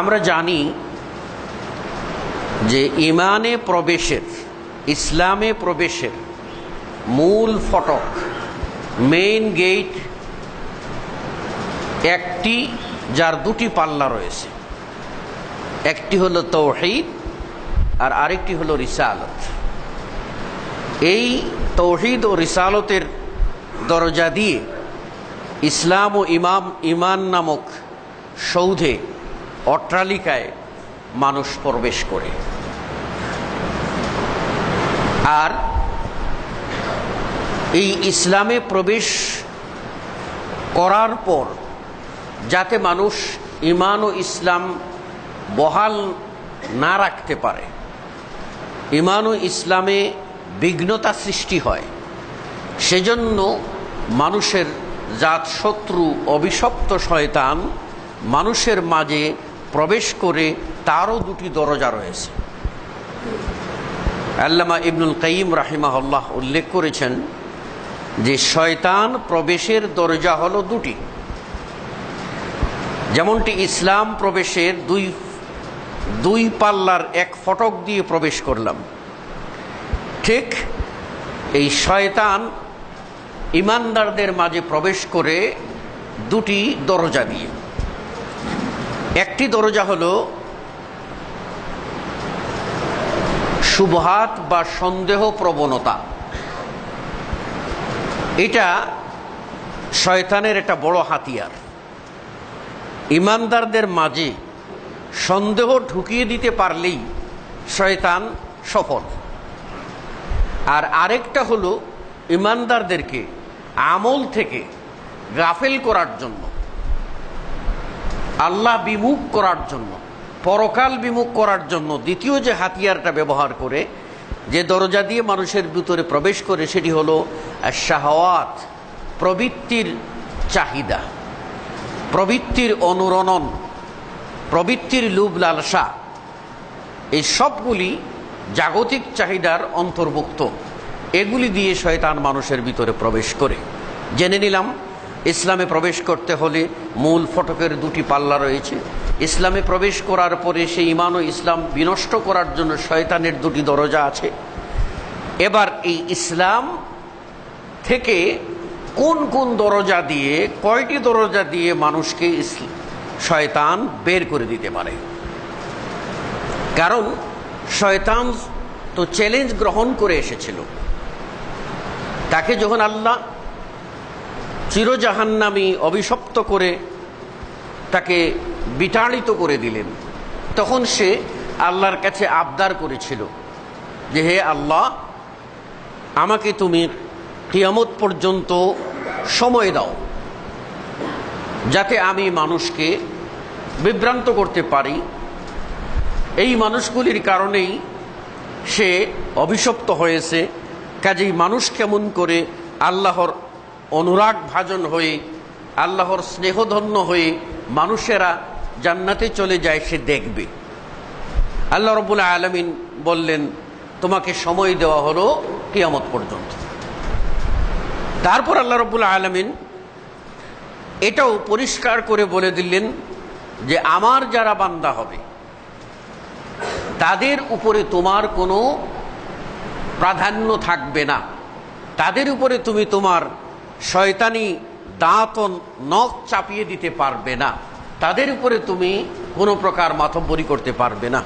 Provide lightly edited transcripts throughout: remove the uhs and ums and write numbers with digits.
আমরা জানি যে ইমানে প্রবেশের, ইসলামে প্রবেশের মূল ফটক, মেইন গেট একটি, যার দুটি পাল্লা রয়েছে। একটি হলো তাওহীদ আর আরেকটি হলো রিসালত। এই তাওহীদ ও রিসালতের দরজা দিয়ে ইসলাম ও ইমান নামক সৌধে, অট্টালিকায় মানুষ প্রবেশ করে। আর এই ইসলামে প্রবেশ করার পর যাতে মানুষ ইমান ও ইসলাম বহাল না রাখতে পারে, ইমান ও ইসলামে বিঘ্নতা সৃষ্টি হয়, সেজন্য মানুষের জাত শত্রু অভিশপ্ত শয়তান মানুষের মাঝে প্রবেশ করে, তারও দুটি দরজা রয়েছে। আল্লামা ইবনুল কাইয়িম রাহিমাহুল্লাহ উল্লেখ করেছেন যে শয়তান প্রবেশের দরজা হলো দুটি। যেমনটি ইসলাম প্রবেশের দুই পাল্লার এক ফটক দিয়ে প্রবেশ করলাম, ঠিক এই শয়তান ইমানদারদের মাঝে প্রবেশ করে দুটি দরজা দিয়ে। একটি দরজা হলো শুবহাত বা সন্দেহ প্রবণতা। এটা শয়তানের একটা বড় হাতিয়ার। ইমানদারদের মাঝে সন্দেহ ঢুকিয়ে দিতে পারলেই শয়তান সফল। আর আরেকটা হলো ইমানদারদেরকে আমল থেকে গাফেল করার জন্য, আল্লাহ বিমুখ করার জন্য, পরকাল বিমুখ করার জন্য দ্বিতীয় যে হাতিয়ারটা ব্যবহার করে, যে দরজা দিয়ে মানুষের ভিতরে প্রবেশ করে, সেটি হলো শাহওয়াত, প্রবৃত্তির চাহিদা, প্রবৃত্তির অনুরণন, প্রবৃত্তির লোভ লালসা। এই সবগুলি জাগতিক চাহিদার অন্তর্ভুক্ত। এগুলি দিয়ে শয়তান মানুষের ভিতরে প্রবেশ করে। জেনে নিলাম ইসলামে প্রবেশ করতে হলে মূল ফটকের দুটি পাল্লা রয়েছে। ইসলামে প্রবেশ করার পরে সেই ঈমান ও ইসলাম বিনষ্ট করার জন্য শয়তানের দুটি দরজা আছে। এবার এই ইসলাম থেকে কোন কোন দরজা দিয়ে, কয়টি দরজা দিয়ে মানুষকে শয়তান বের করে দিতে পারে? কারণ শয়তান তো চ্যালেঞ্জ গ্রহণ করে এসেছিল। তাকে যখন আল্লাহ চিরজাহান্নামী অভিশপ্ত করে তাকে বিতাড়িত করে দিলেন, তখন সে আল্লাহর কাছে আবদার করেছিল যে, হে আল্লাহ, আমাকে তুমি কিয়ামত পর্যন্ত সময় দাও, যাতে আমি মানুষকে বিভ্রান্ত করতে পারি। এই মানুষগুলির কারণেই সে অভিশপ্ত হয়েছে। কাজেই মানুষ কেমন করে আল্লাহর অনুরাগ ভাজন হয়ে, আল্লাহর স্নেহধন্য হয়ে মানুষেরা জান্নাতে চলে যায় সে দেখবে। আল্লাহ রাব্বুল আলামিন বললেন, তোমাকে সময় দেওয়া হলো কিয়ামত পর্যন্ত। তারপর আল্লাহ রাব্বুল আলামিন এটাও পরিষ্কার করে বলে দিলেন যে আমার যারা বান্দা হবে তাদের উপরে তোমার কোনো প্রাধান্য থাকবে না, তাদের উপরে তুমি তোমার শয়তানি দাঁত নখ চাপিয়ে দিতে পারবে না, তাদের উপরে তুমি কোনো প্রকার মাতব্বরি করতে পারবে না।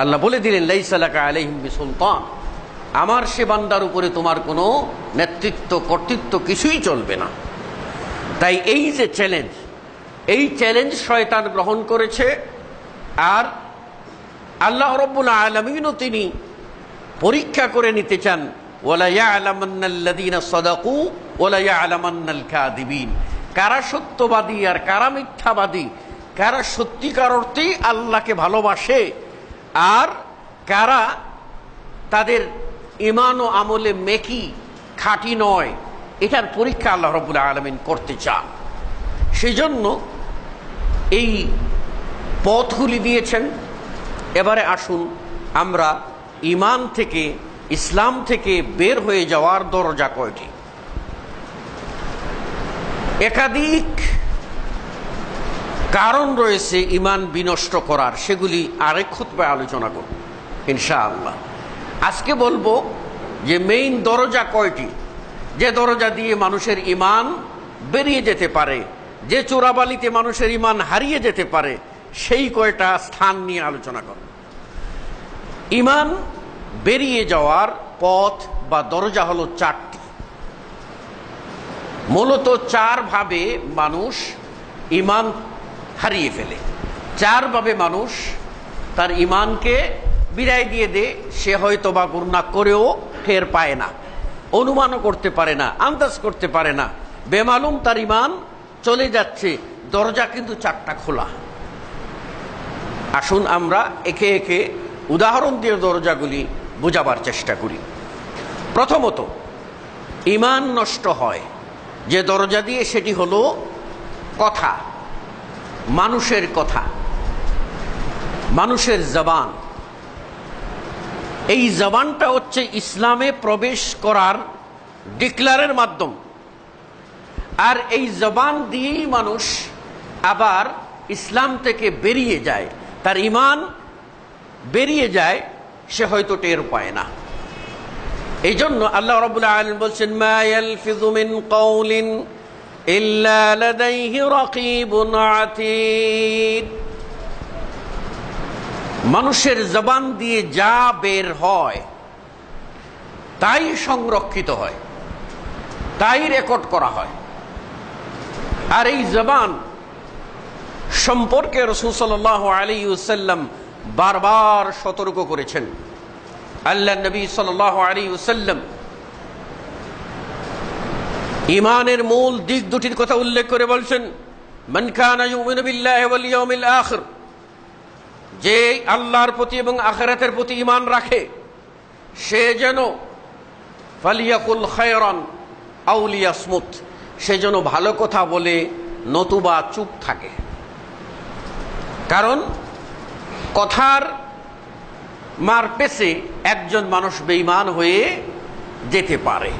আল্লাহ বলে দিলেন, লাইসা লাকা আলাইহিম বিসুলতান, আমার সে বান্দার উপরে তোমার কোনো নেতৃত্ব কর্তৃত্ব কিছুই চলবে না। তাই এই যে চ্যালেঞ্জ, এই চ্যালেঞ্জ শয়তান গ্রহণ করেছে। আর আল্লাহ রাব্বুল আলামিনও তিনি পরীক্ষা করে নিতে চান, ওয়ালা ইয়ালামান্নাল্লাযীনা সাদাকু ওয়ালা ইয়ালামান্নাল কাযিবিন, কারা সত্যবাদী আর কারা মিথ্যাবাদী, কারা সত্যিকার অর্থেই আল্লাহকে ভালোবাসে আর কারা তাদের ঈমান ও আমলে মেকি খাঁটি নয়, এটার পরীক্ষা আল্লাহ রাব্বুল আলামিন করতে চান। সেজন্য এই পথগুলি দিয়েছেন। এবারে আসুন আমরা ঈমান থেকে, ইসলাম থেকে বের হয়ে যাওয়ার দরজা কয়টি? একাধিক কারণ রয়েছে ইমান বিনষ্ট করার, সেগুলি আরেক খুতবায় আলোচনা করব ইনশাআল্লাহ। আজকে বলবো যে মেইন দরজা কয়টি, যে দরজা দিয়ে মানুষের ইমান বেরিয়ে যেতে পারে, যে চোরাবালিতে মানুষের ইমান হারিয়ে যেতে পারে, সেই কয়টা স্থান নিয়ে আলোচনা করব। ইমান বেরিয়ে যাওয়ার পথ বা দরজা হলো চারটি। মূলত চার ভাবে মানুষ ইমান হারিয়ে ফেলে, চার ভাবে মানুষ তার ইমানকে বিদায় দিয়ে দেয়। সে হয়তো বা গুনাহ করেও টের পায় না, অনুমানও করতে পারে না, আন্দাজ করতে পারে না, বেমালুম তার ইমান চলে যাচ্ছে। দরজা কিন্তু চারটা খোলা। আসুন আমরা একে একে উদাহরণ দিয়ে দরজাগুলি বোঝাবার চেষ্টা করি। প্রথমত, ইমান নষ্ট হয় যে দরজা দিয়ে, সেটি হলো কথা, মানুষের কথা, মানুষের জবান। এই জবানটা হচ্ছে ইসলামে প্রবেশ করার ডিক্লারের মাধ্যম। আর এই জবান দিয়েই মানুষ আবার ইসলাম থেকে বেরিয়ে যায়, তার ইমান বেরিয়ে যায়, সে হয়তো টের পায় না। এই জন্য আল্লাহ রাব্বুল আলামিন বলছেন, মা ইয়ালফিযু মিন কাওলিন ইল্লা লাদাইহি রাকীবুন আতীদ। মানুষের জবান দিয়ে যা বের হয় তাই সংরক্ষিত হয়, তাই রেকর্ড করা হয়। আর এই জবান সম্পর্কে রাসূল সাল্লাল্লাহু আলাইহি ওয়াসাল্লাম বারবার সতর্ক করেছেন। আল্লাহ নবী সাল্লাল্লাহু আলাইহি ওয়াসাল্লাম ঈমানের মূল দিক দুটির কথা উল্লেখ করে বলছেন, মান কানা ইউমিনু বিল্লাহি ওয়াল ইয়াউমিল আখির, যে আল্লাহর প্রতি এবং আখিরাতের প্রতি ঈমান রাখে, সে যেন ফালিয়াকুল খায়রান আও লিয়াসমুত, সে যেন ভালো কথা বলে নতুবা চুপ থাকে। কারণ কথার মারপেছে একজন মানুষ বেঈমান হয়ে যেতে পারে।